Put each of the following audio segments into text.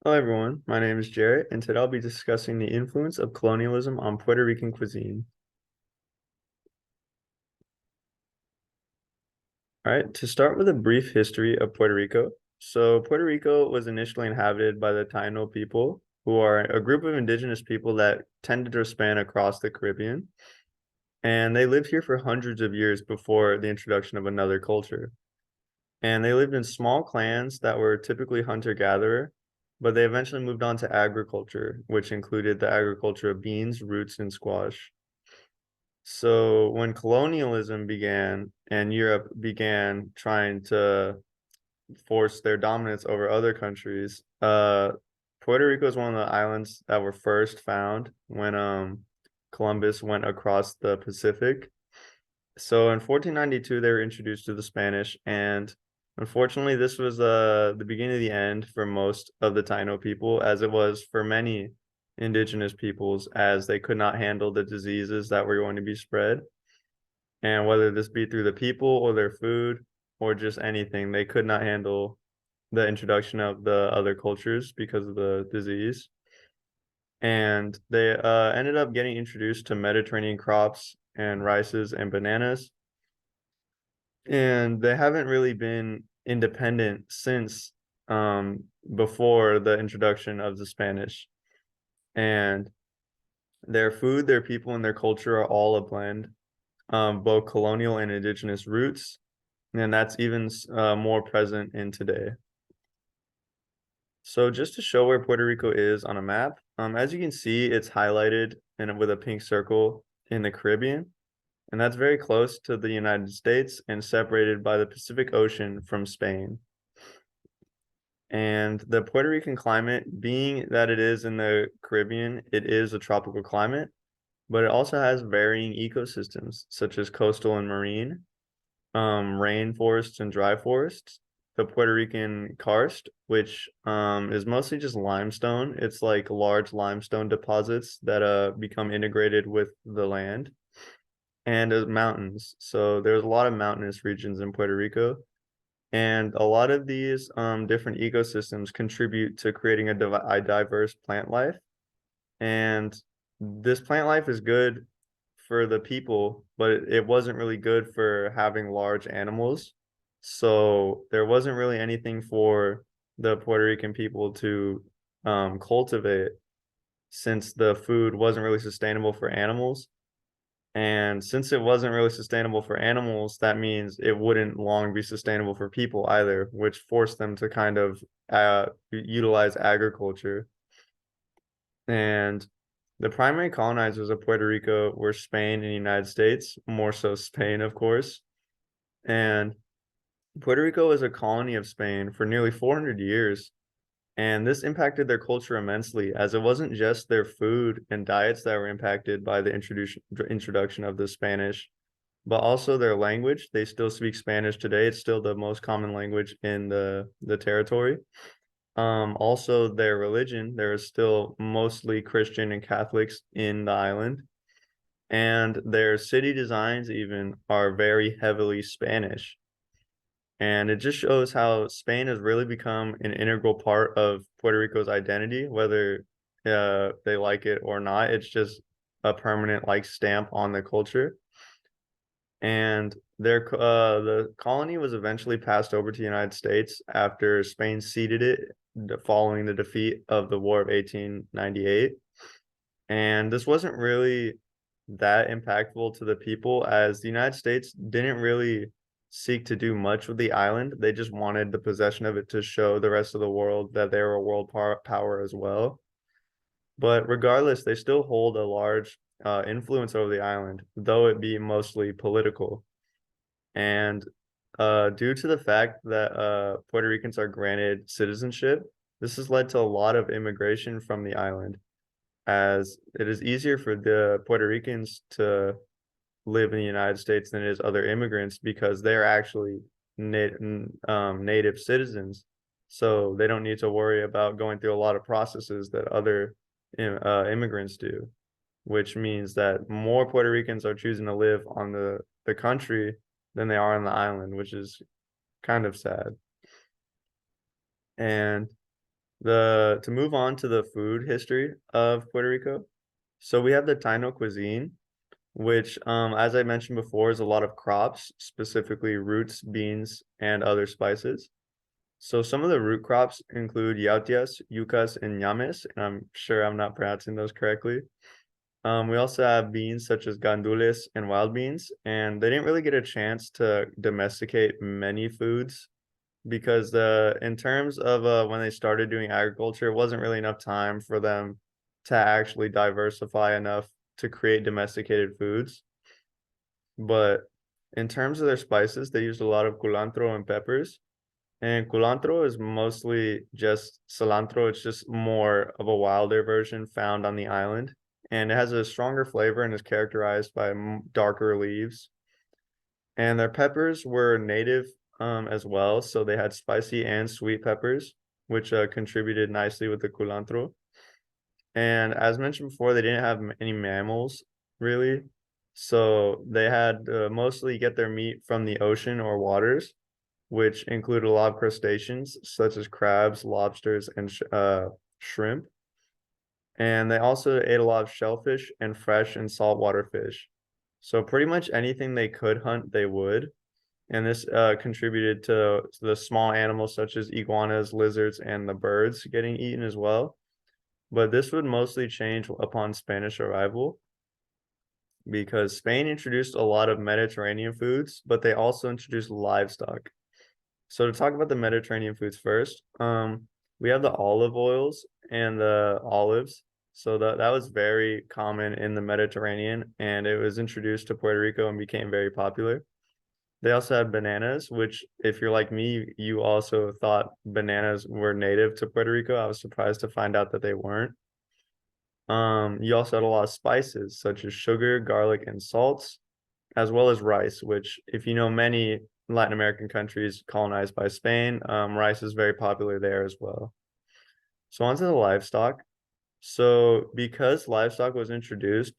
Hello everyone, my name is Jarrett, and today I'll be discussing the influence of colonialism on Puerto Rican cuisine. All right, to start with a brief history of Puerto Rico. So, Puerto Rico was initially inhabited by the Taino people, who are a group of indigenous people that tended to span across the Caribbean, and they lived here for hundreds of years before the introduction of another culture. And they lived in small clans that were typically hunter-gatherer, but they eventually moved on to agriculture, which included the agriculture of beans, roots, and squash. So when colonialism began and Europe began trying to force their dominance over other countries, Puerto Rico is one of the islands that were first found when Columbus went across the Pacific. So in 1492, they were introduced to the Spanish, and unfortunately, this was the beginning of the end for most of the Taino people, as it was for many indigenous peoples, as they could not handle the diseases that were going to be spread. And whether this be through the people or their food or just anything, they could not handle the introduction of the other cultures because of the disease. And they ended up getting introduced to Mediterranean crops and rices and bananas, and they haven't really been independent since before the introduction of the Spanish. And their food, their people, and their culture are all a blend, both colonial and indigenous roots, and that's even more present in today. So just to show where Puerto Rico is on a map, as you can see, it's highlighted and with a pink circle in the Caribbean. And that's very close to the United States and separated by the Pacific Ocean from Spain. And the Puerto Rican climate, being that it is in the Caribbean, it is a tropical climate, but it also has varying ecosystems, such as coastal and marine, rainforests and dry forests. The Puerto Rican karst, which is mostly just limestone. It's like large limestone deposits that become integrated with the land, and mountains. So there's a lot of mountainous regions in Puerto Rico, and a lot of these different ecosystems contribute to creating a diverse plant life. And this plant life is good for the people, but it wasn't really good for having large animals. So there wasn't really anything for the Puerto Rican people to cultivate, since the food wasn't really sustainable for animals. And since it wasn't really sustainable for animals, that means it wouldn't long be sustainable for people either, which forced them to kind of utilize agriculture. And the primary colonizers of Puerto Rico were Spain and the United States, more so Spain, of course. And Puerto Rico was a colony of Spain for nearly 400 years. And this impacted their culture immensely, as it wasn't just their food and diets that were impacted by the introduction of the Spanish, but also their language. They still speak Spanish today. It's still the most common language in the territory. Also their religion. There is still mostly Christian and Catholics in the island, and their city designs even are very heavily Spanish. And it just shows how Spain has really become an integral part of Puerto Rico's identity, whether they like it or not. It's just a permanent like stamp on the culture. And the colony was eventually passed over to the United States after Spain ceded it following the defeat of the War of 1898. And this wasn't really that impactful to the people, as the United States didn't really seek to do much with the island. They just wanted the possession of it to show the rest of the world that they were a world power as well. But regardless, they still hold a large influence over the island, though it be mostly political. And due to the fact that Puerto Ricans are granted citizenship, this has led to a lot of immigration from the island, as it is easier for the Puerto Ricans to live in the United States than it is other immigrants, because they're actually native citizens. So they don't need to worry about going through a lot of processes that other immigrants do, which means that more Puerto Ricans are choosing to live on the country than they are on the island, which is kind of sad. And The to move on to the food history of Puerto Rico. So we have the Taino cuisine, which, as I mentioned before, is a lot of crops, specifically roots, beans, and other spices. So some of the root crops include yautias, yucas, and llames, and I'm sure I'm not pronouncing those correctly. We also have beans such as gandules and wild beans, and they didn't really get a chance to domesticate many foods because in terms of when they started doing agriculture, it wasn't really enough time for them to actually diversify enough to create domesticated foods. But in terms of their spices, they used a lot of culantro and peppers. And culantro is mostly just cilantro. It's just more of a wilder version found on the island. And it has a stronger flavor and is characterized by darker leaves. And their peppers were native as well. So they had spicy and sweet peppers, which contributed nicely with the culantro. And as mentioned before, they didn't have any mammals really. So they had mostly get their meat from the ocean or waters, which include a lot of crustaceans such as crabs, lobsters, and shrimp. And they also ate a lot of shellfish and fresh and saltwater fish. So pretty much anything they could hunt, they would. And this contributed to the small animals such as iguanas, lizards, and the birds getting eaten as well. But this would mostly change upon Spanish arrival because Spain introduced a lot of Mediterranean foods, but they also introduced livestock. So to talk about the Mediterranean foods first, we have the olive oils and the olives. So that was very common in the Mediterranean, and it was introduced to Puerto Rico and became very popular. They also had bananas, which if you're like me, you also thought bananas were native to Puerto Rico. I was surprised to find out that they weren't. You also had a lot of spices such as sugar, garlic, and salts, as well as rice, which if you know many Latin American countries colonized by Spain, rice is very popular there as well. So onto the livestock. So because livestock was introduced,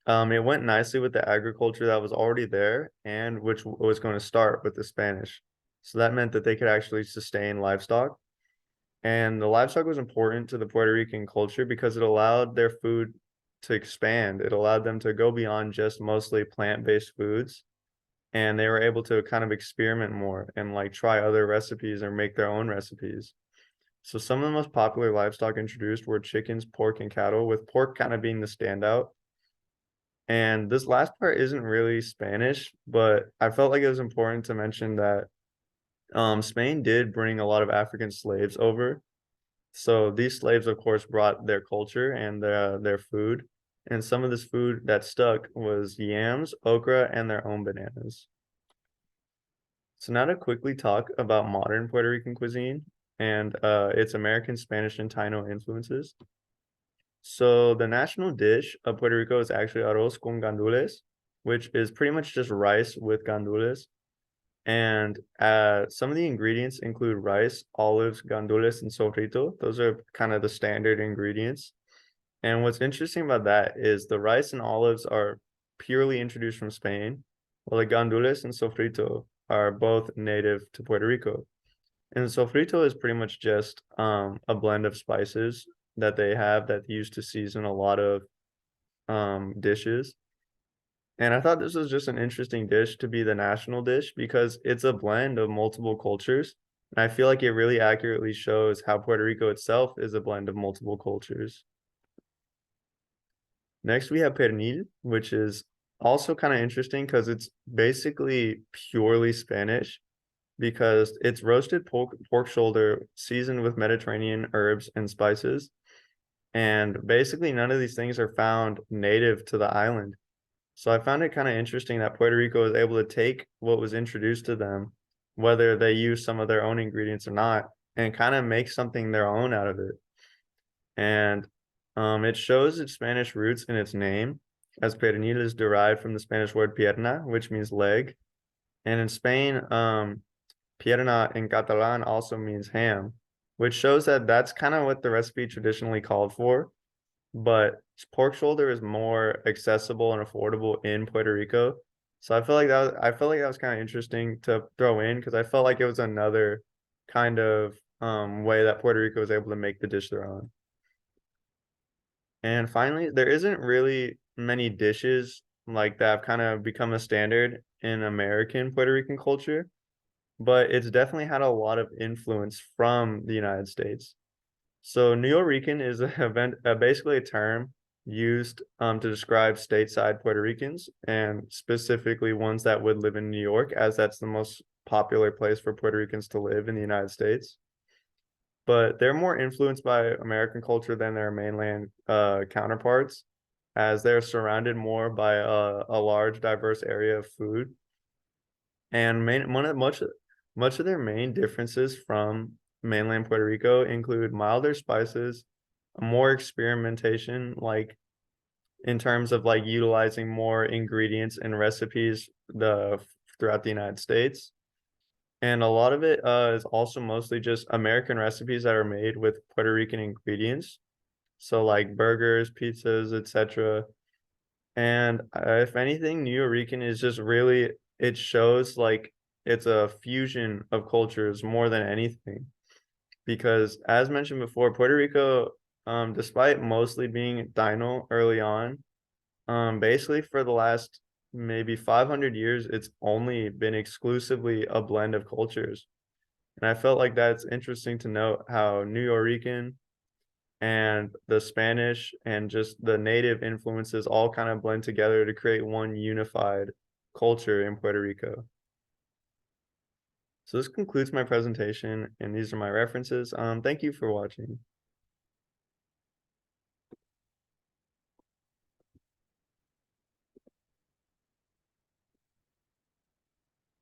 it went nicely with the agriculture that was already there and which was going to start with the Spanish. So that meant that they could actually sustain livestock. And the livestock was important to the Puerto Rican culture because it allowed their food to expand. It allowed them to go beyond just mostly plant-based foods. And they were able to kind of experiment more and like try other recipes or make their own recipes. So some of the most popular livestock introduced were chickens, pork, and cattle, with pork kind of being the standout. And this last part isn't really Spanish, but I felt like it was important to mention that Spain did bring a lot of African slaves over. So these slaves, of course, brought their culture and their food. And some of this food that stuck was yams, okra, and their own bananas. So now to quickly talk about modern Puerto Rican cuisine and its American, Spanish, and Taino influences. So the national dish of Puerto Rico is actually arroz con gandules, which is pretty much just rice with gandules. And some of the ingredients include rice, olives, gandules, and sofrito. Those are kind of the standard ingredients. And what's interesting about that is the rice and olives are purely introduced from Spain, while the gandules and sofrito are both native to Puerto Rico. And the sofrito is pretty much just a blend of spices that they have that they use to season a lot of dishes. And I thought this was just an interesting dish to be the national dish because it's a blend of multiple cultures. And I feel like it really accurately shows how Puerto Rico itself is a blend of multiple cultures. Next, we have pernil, which is also kind of interesting because it's basically purely Spanish because it's roasted pork shoulder seasoned with Mediterranean herbs and spices. And basically, none of these things are found native to the island. So I found it kind of interesting that Puerto Rico was able to take what was introduced to them, whether they use some of their own ingredients or not, and kind of make something their own out of it. And it shows its Spanish roots in its name, as pernil is derived from the Spanish word pierna, which means leg. And in Spain, pierna in Catalan also means ham, which shows that that's kind of what the recipe traditionally called for. But pork shoulder is more accessible and affordable in Puerto Rico. So I felt like that was kind of interesting to throw in because I felt like it was another kind of way that Puerto Rico was able to make the dish their own. And finally, there isn't really many dishes like that have kind of become a standard in American Puerto Rican culture, but it's definitely had a lot of influence from the United States. So Nuyorican is basically a term used to describe stateside Puerto Ricans and specifically ones that would live in New York, as that's the most popular place for Puerto Ricans to live in the United States. But they're more influenced by American culture than their mainland counterparts, as they're surrounded more by a large, diverse area of food. And much of their main differences from mainland Puerto Rico include milder spices, more experimentation, like in terms of like utilizing more ingredients and recipes throughout the United States. And a lot of it is also mostly just American recipes that are made with Puerto Rican ingredients. So like burgers, pizzas, etc. And if anything, New Rican is just really, it shows like it's a fusion of cultures more than anything. Because as mentioned before, Puerto Rico, despite mostly being dino early on, basically for the last maybe 500 years, it's only been exclusively a blend of cultures. And I felt like that's interesting to note how New Rican and the Spanish and just the native influences all kind of blend together to create one unified culture in Puerto Rico. So this concludes my presentation, and these are my references. Thank you for watching.